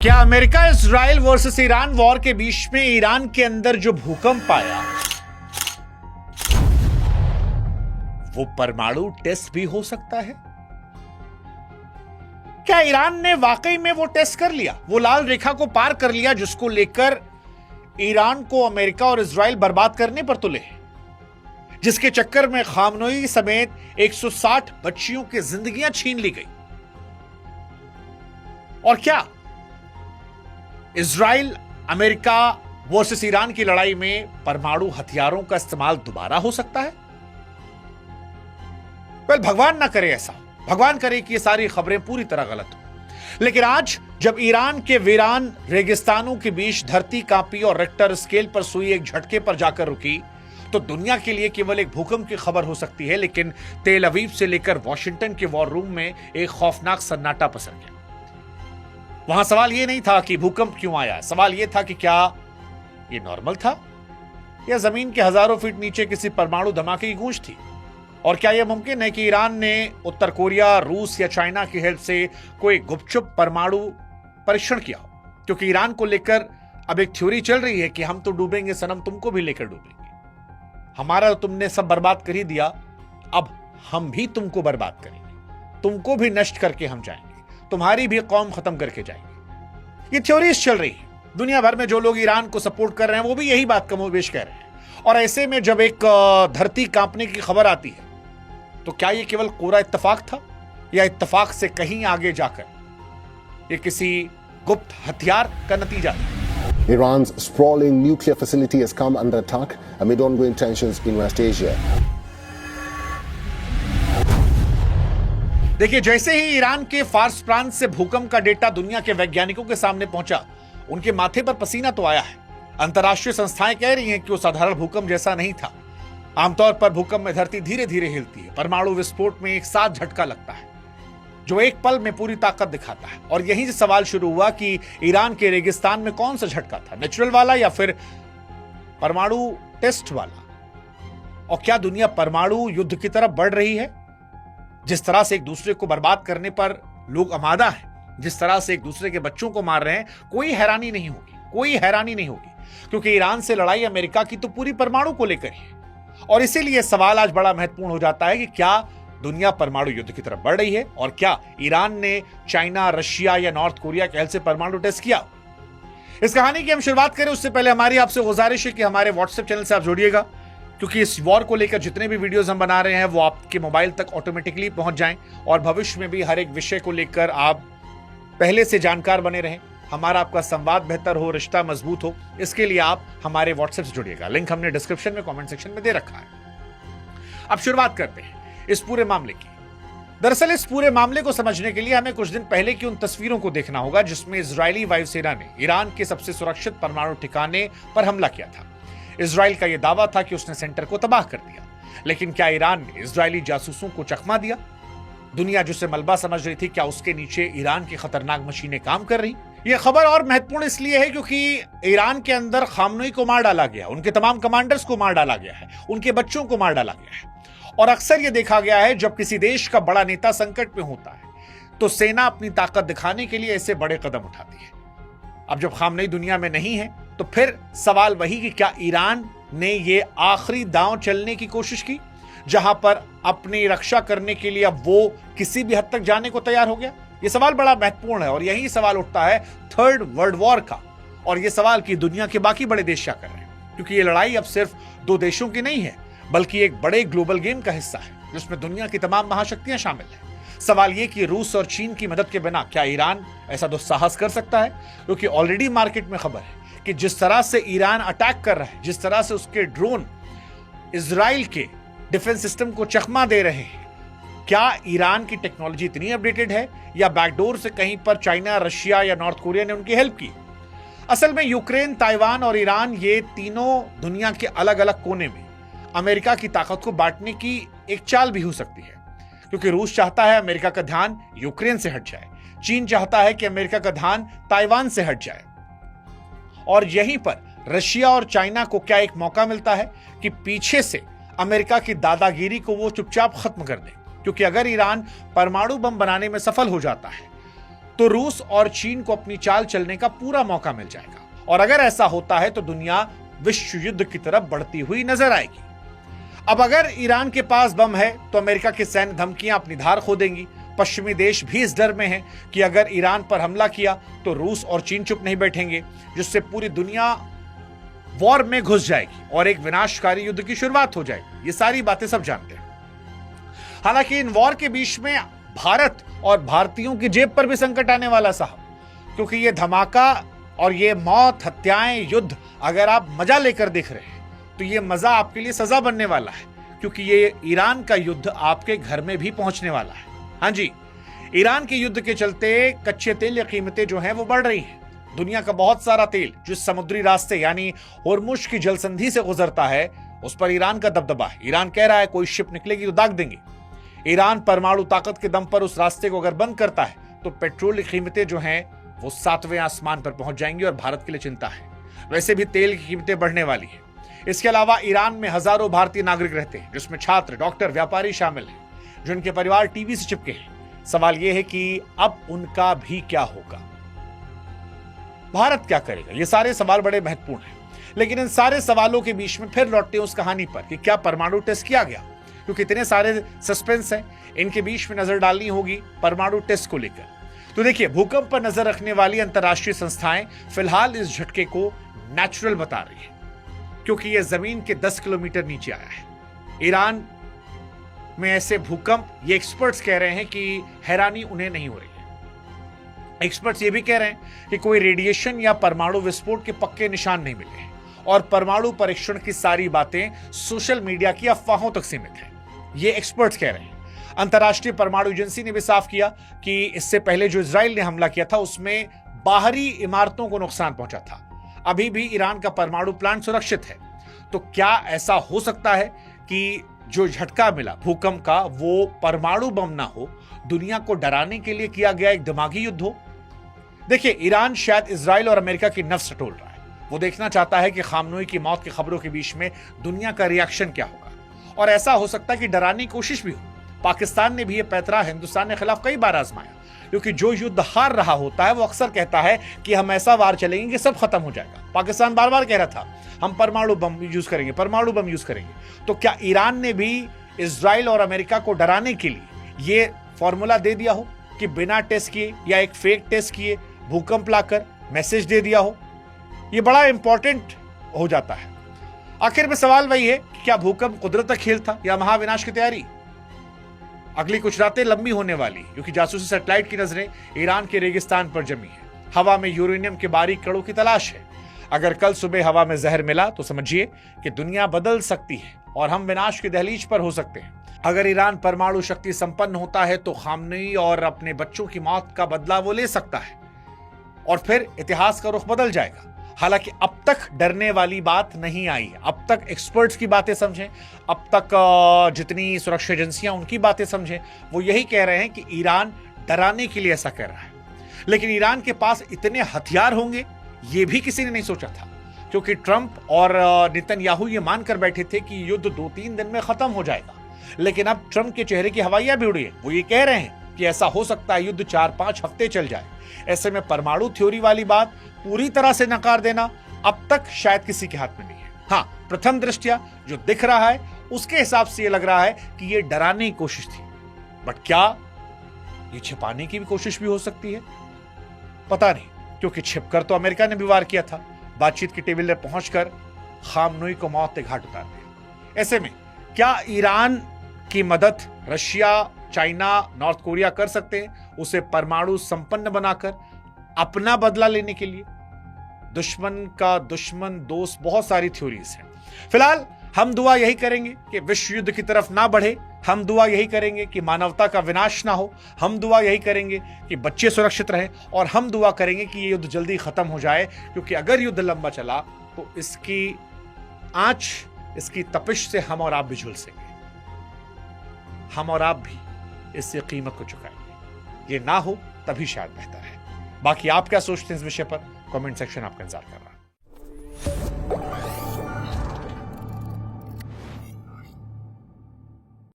क्या America Israel versus Iran war के बीच में ईरान के अंदर जो भूकंप आया वो परमाणु टेस्ट भी हो सकता है? क्या ईरान ने वाकई में वो टेस्ट कर लिया, वो लाल रेखा को पार कर लिया जिसको लेकर ईरान को अमेरिका और इजराइल बर्बाद करने पर तुले, जिसके चक्कर में खामनोई समेत 160 बच्चियों की जिंदगियां छीन ली गई? और क्या इजराइल अमेरिका वर्सेस ईरान की लड़ाई में परमाणु हथियारों का इस्तेमाल दोबारा हो सकता है? भगवान ना करे ऐसा, भगवान करे कि ये सारी खबरें पूरी तरह गलत हो। लेकिन आज जब ईरान के वीरान रेगिस्तानों के बीच धरती कांपी और रिक्टर स्केल पर सुई एक झटके पर जाकर रुकी, तो दुनिया के लिए केवल एक भूकंप की खबर हो सकती है, लेकिन तेल अवीव से लेकर वॉशिंगटन के वॉर रूम में एक खौफनाक सन्नाटा पसर गया। वहां सवाल यह नहीं था कि भूकंप क्यों आया, सवाल यह था कि क्या यह नॉर्मल था या जमीन के हजारों फीट नीचे किसी परमाणु धमाके की गूंज थी? और क्या यह मुमकिन है कि ईरान ने उत्तर कोरिया, रूस या चाइना की हेल्प से कोई गुपचुप परमाणु परीक्षण किया हो? क्योंकि ईरान को लेकर अब एक थ्योरी चल रही है कि हम तो डूबेंगे सनम, तुमको भी लेकर डूबेंगे। हमारा तो तुमने सब बर्बाद कर ही दिया, अब हम भी तुमको बर्बाद करेंगे, तुमको भी नष्ट करके हम जाएंगे, तुम्हारी भी कौम खत्म करके जाएंगे। ये थ्योरीज चल रही है। दुनिया भर में जो लोग ईरान को सपोर्ट कर रहे हैं वो भी यही बात कमोबेश कह रहे हैं। और ऐसे में जब एक धरती कांपने की खबर आती है तो क्या ये केवल कोरा इत्तेफाक था या इत्तेफाक से कहीं आगे जाकर ये किसी गुप्त हथियार का नतीजा था? Iran's sprawling nuclear facility has come under attack amid ongoing tensions in West Asia. देखिए, जैसे ही ईरान के फार्स प्रांत से भूकंप का डेटा दुनिया के वैज्ञानिकों के सामने पहुंचा, उनके माथे पर पसीना तो आया है। अंतर्राष्ट्रीय संस्थाएं कह रही हैं कि वो साधारण भूकंप जैसा नहीं था। आमतौर पर भूकंप में धरती धीरे धीरे हिलती है, परमाणु विस्फोट में एक साथ झटका लगता है जो एक पल में पूरी ताकत दिखाता है। और यहीं से सवाल शुरू हुआ कि ईरान के रेगिस्तान में कौन सा झटका था, नेचुरल वाला या फिर परमाणु टेस्ट वाला? और क्या दुनिया परमाणु युद्ध की तरफ बढ़ रही है? जिस तरह से एक दूसरे को बर्बाद करने पर लोग आमादा हैं, जिस तरह से एक दूसरे के बच्चों को मार रहे हैं, कोई हैरानी नहीं होगी, कोई हैरानी नहीं होगी, क्योंकि ईरान से लड़ाई अमेरिका की तो पूरी परमाणु को लेकर ही है। और इसीलिए सवाल आज बड़ा महत्वपूर्ण हो जाता है कि क्या दुनिया परमाणु युद्ध की तरफ बढ़ रही है और क्या ईरान ने चाइना, रशिया या नॉर्थ कोरिया के हेल्प से परमाणु टेस्ट किया? इस कहानी की हम शुरुआत करें उससे पहले हमारी आपसे गुजारिश है कि हमारे व्हाट्सएप चैनल से आप जुड़िएगा, क्योंकि इस वॉर को लेकर जितने भी वीडियोस हम बना रहे हैं वो आपके मोबाइल तक ऑटोमेटिकली पहुंच जाएं और भविष्य में भी हर एक विषय को लेकर आप पहले से जानकार बने रहें, हमारा आपका संवाद बेहतर हो, रिश्ता मजबूत हो। इसके लिए आप हमारे व्हाट्सएप से जुड़िएगा, लिंक हमने डिस्क्रिप्शन में, कमेंट सेक्शन में दे रखा है। अब शुरुआत करते हैं इस पूरे मामले की। दरअसल इस पूरे मामले को समझने के लिए हमें कुछ दिन पहले की उन तस्वीरों को देखना होगा जिसमें इजरायली वायुसेना ने ईरान के सबसे सुरक्षित परमाणु ठिकाने पर हमला किया था। इजराइल का यह दावा था कि उसने सेंटर को तबाह कर दिया, लेकिन क्या ईरान ने इजरायली जासूसों को चकमा दिया? दुनिया जिसे मलबा समझ रही थी, क्या उसके नीचे ईरान की खतरनाक मशीनें काम कर रही? यह खबर और महत्वपूर्ण इसलिए है क्योंकि ईरान के अंदर खामनोई को मार डाला गया, उनके तमाम कमांडर्स को मार डाला गया है, उनके बच्चों को मार डाला गया है। और अक्सर यह देखा गया है जब किसी देश का बड़ा नेता संकट में होता है तो सेना अपनी ताकत दिखाने के लिए ऐसे बड़े कदम उठाती है। अब जब खामनई दुनिया में नहीं है तो फिर सवाल वही कि क्या ईरान ने यह आखिरी दांव चलने की कोशिश की जहां पर अपनी रक्षा करने के लिए अब वो किसी भी हद तक जाने को तैयार हो गया? यह सवाल बड़ा महत्वपूर्ण है और यही सवाल उठता है थर्ड वर्ल्ड वॉर का। और यह सवाल कि दुनिया के बाकी बड़े देश क्या कर रहे हैं, क्योंकि यह लड़ाई अब सिर्फ दो देशों की नहीं है बल्कि एक बड़े ग्लोबल गेम का हिस्सा है जिसमें दुनिया की तमाम महाशक्तियां शामिल हैं। सवाल यह कि रूस और चीन की मदद के बिना क्या ईरान ऐसा दुस्साहस कर सकता है? क्योंकि ऑलरेडी मार्केट में खबर है कि जिस तरह से ईरान अटैक कर रहा है, जिस तरह से उसके ड्रोन इजराइल के डिफेंस सिस्टम को चकमा दे रहे हैं, क्या ईरान की टेक्नोलॉजी इतनी अपडेटेड है या बैकडोर से कहीं पर चाइना, रशिया या नॉर्थ कोरिया ने उनकी हेल्प की? असल में यूक्रेन, ताइवान और ईरान, ये तीनों दुनिया के अलग अलग कोने में अमेरिका की ताकत को बांटने की एक चाल भी हो सकती है, क्योंकि रूस चाहता है अमेरिका का ध्यान यूक्रेन से हट जाए, चीन चाहता है कि अमेरिका का ध्यान ताइवान से हट जाए, और यहीं पर रशिया और चाइना को क्या एक मौका मिलता है कि पीछे से अमेरिका की दादागिरी को वो चुपचाप खत्म कर दे। क्योंकि अगर ईरान परमाणु बम बनाने में सफल हो जाता है तो रूस और चीन को अपनी चाल चलने का पूरा मौका मिल जाएगा। और अगर ऐसा होता है तो दुनिया विश्व युद्ध की तरफ बढ़ती हुई नजर आएगी। अब अगर ईरान के पास बम है तो अमेरिका की सैन्य धमकियां अपनी धार खो देंगी। पश्चिमी देश भी इस डर में हैं कि अगर ईरान पर हमला किया तो रूस और चीन चुप नहीं बैठेंगे, जिससे पूरी दुनिया वॉर में घुस जाएगी और एक विनाशकारी युद्ध की शुरुआत हो जाएगी। ये सारी बातें सब जानते हैं। हालांकि इन वॉर के बीच में भारत और भारतीयों की जेब पर भी संकट आने वाला साहब, क्योंकि ये धमाका और ये मौत, हत्याएं, युद्ध अगर आप मजा लेकर देख रहे हैं तो ये मजा आपके लिए सजा बनने वाला है, क्योंकि ये ईरान का युद्ध आपके घर में भी पहुंचने वाला है। हाँ जी, ईरान के युद्ध के चलते कच्चे तेल की कीमतें जो हैं वो बढ़ रही हैं। दुनिया का बहुत सारा तेल जो समुद्री रास्ते यानी होर्मुज की जलसंधि से गुजरता है, उस पर ईरान का दबदबा है। ईरान कह रहा है कोई शिप निकलेगी तो दाग देंगे। ईरान परमाणु ताकत के दम पर उस रास्ते को अगर बंद करता है तो पेट्रोल की कीमतें जो हैं वो 7वें आसमान पर पहुंच जाएंगी और भारत के लिए चिंता है। वैसे भी तेल की कीमतें बढ़ने वाली है। इसके अलावा ईरान में हजारों भारतीय नागरिक रहते हैं, जिसमें छात्र, डॉक्टर, व्यापारी शामिल हैं, जिनके परिवार टीवी से चिपके हैं। सवाल यह है कि अब उनका भी क्या होगा, भारत क्या करेगा? ये सारे सवाल बड़े महत्वपूर्ण हैं। लेकिन इन सारे सवालों के बीच में फिर लौटते हैं उस कहानी पर कि क्या परमाणु टेस्ट किया गया, क्योंकि इतने सारे सस्पेंस हैं, इनके बीच में नजर डालनी होगी परमाणु टेस्ट को लेकर। तो देखिए, भूकंप पर नजर रखने वाली अंतरराष्ट्रीय संस्थाएं फिलहाल इस झटके को नेचुरल बता रही है, क्योंकि यह जमीन के 10 किलोमीटर नीचे आया है। ईरान में ऐसे भूकंप, ये एक्सपर्ट्स कह रहे हैं कि हैरानी उन्हें नहीं हो रही है। एक्सपर्ट्स ये भी कह रहे हैं कि कोई रेडिएशन या परमाणु विस्फोट के पक्के निशान नहीं मिले हैं और परमाणु परीक्षण की सारी बातें सोशल मीडिया की अफवाहों तक सीमित हैं। ये एक्सपर्ट्स कह रहे हैं। अंतर्राष्ट्रीय परमाणु एजेंसी ने भी साफ किया कि इससे पहले जो इजराइल ने हमला किया था उसमें बाहरी इमारतों को नुकसान पहुंचा था। अभी भी ईरान का परमाणु प्लांट सुरक्षित है। तो क्या ऐसा हो सकता है कि जो झटका मिला भूकंप का वो परमाणु बम ना हो, दुनिया को डराने के लिए किया गया एक दिमागी युद्ध हो? देखिए, ईरान शायद इजराइल और अमेरिका की नफ्स टटोल रहा है। वो देखना चाहता है कि खामनोई की मौत की खबरों के बीच में दुनिया का रिएक्शन क्या होगा, और ऐसा हो सकता है कि डराने की कोशिश भी हो। पाकिस्तान ने भी ये पैतरा हिंदुस्तान के खिलाफ कई बार आजमाया, क्योंकि जो युद्ध हार रहा होता है वो अक्सर कहता है कि हम ऐसा वार चलेंगे कि सब खत्म हो जाएगा। पाकिस्तान बार बार कह रहा था हम परमाणु बम यूज करेंगे, परमाणु बम यूज करेंगे। तो क्या ईरान ने भी इजराइल और अमेरिका को डराने के लिए ये फॉर्मूला दे दिया हो कि बिना टेस्ट किए या एक फेक टेस्ट किए भूकंप लाकर मैसेज दे दिया हो? ये बड़ा इंपॉर्टेंट हो जाता है। आखिर में सवाल वही है कि क्या भूकंप कुदरत का खेल था या महाविनाश की तैयारी? अगली कुछ रातें लंबी होने वाली, क्योंकि जासूसी सैटेलाइट की नजरें ईरान के रेगिस्तान पर जमी है। हवा में यूरेनियम के बारीक कणों की तलाश है। अगर कल सुबह हवा में जहर मिला तो समझिए कि दुनिया बदल सकती है और हम विनाश की दहलीज पर हो सकते हैं। अगर ईरान परमाणु शक्ति संपन्न होता है तो खामनेई और अपने बच्चों की मौत का बदला वो ले सकता है और फिर इतिहास का रुख बदल जाएगा। हालांकि अब तक डरने वाली बात नहीं आई है। अब तक एक्सपर्ट्स की बातें समझें, अब तक जितनी सुरक्षा एजेंसियां उनकी बातें समझें, वो यही कह रहे हैं कि ईरान डराने के लिए ऐसा कर रहा है। लेकिन ईरान के पास इतने हथियार होंगे ये भी किसी ने नहीं सोचा था, क्योंकि ट्रंप और नेतन्याहू ये मानकर बैठे थे कि युद्ध 2-3 दिन में खत्म हो जाएगा। लेकिन अब ट्रंप के चेहरे की हवाइयां भी उड़ी है। वो ये कह रहे हैं कि ऐसा हो सकता है युद्ध 4-5 हफ्ते चल जाए। ऐसे में परमाणु थ्योरी वाली बात पूरी तरह से नकार देना अब तक शायद किसी के हाथ में नहीं है। हाँ, प्रथम दृष्टया जो दिख रहा है उसके हिसाब से ये लग रहा है कि ये डराने की कोशिश थी, बट क्या ये छिपाने की भी कोशिश भी हो सकती है? पता नहीं, क्योंकि छिपकर तो अमेरिका ने भी वार किया था। बातचीत की टेबल पर पहुंचकर खामनोई को मौत के घाट उतार दिया। ऐसे में क्या ईरान की मदद रशिया, चाइना, नॉर्थ कोरिया कर सकते हैं उसे परमाणु संपन्न बनाकर अपना बदला लेने के लिए? दुश्मन का दुश्मन दोस्त, बहुत सारी थ्योरीज हैं। फिलहाल हम दुआ यही करेंगे कि विश्व युद्ध की तरफ ना बढ़े। हम दुआ यही करेंगे कि मानवता का विनाश ना हो। हम दुआ यही करेंगे कि बच्चे सुरक्षित रहें और हम दुआ करेंगे कि ये युद्ध जल्दी खत्म हो जाए, क्योंकि अगर युद्ध लंबा चला तो इसकी आंच, इसकी तपिश से हम और आप भी झुलसेंगे। हम और आप भी इससे कीमत को चुकाएंगे। ये ना हो तभी शायद बेहतर है। बाकी आप क्या सोचते हैं इस विषय पर? कमेंट सेक्शन आपका इंतजार कर रहा है।